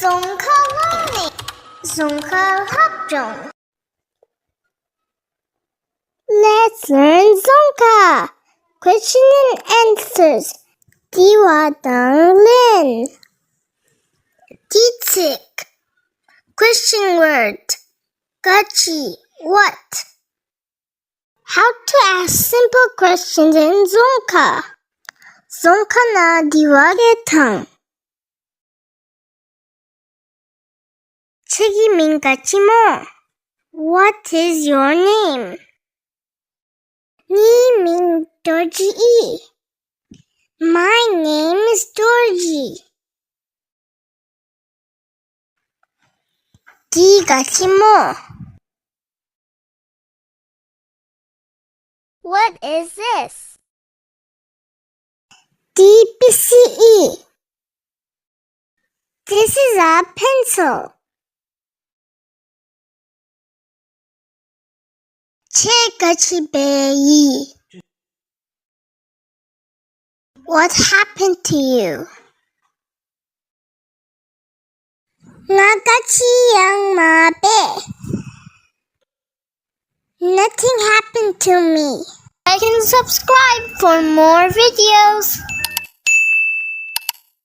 Dzongkha learning. Dzongkha 학종. Let's learn Dzongkha. Question and answers. 디와당른. 디측. Question word. 같이. What? How to ask simple questions in Dzongkha. Dzongkha 디와계탕. 책임인 같이 뭐? What is your name? 니민 dorji. My name is Dorji. 디 같이 뭐? What is this? DBCE. This is a pencil. 책같이 베이. What happened to you? 나같이 양마배. Nothing happened to me. Like and subscribe for more videos.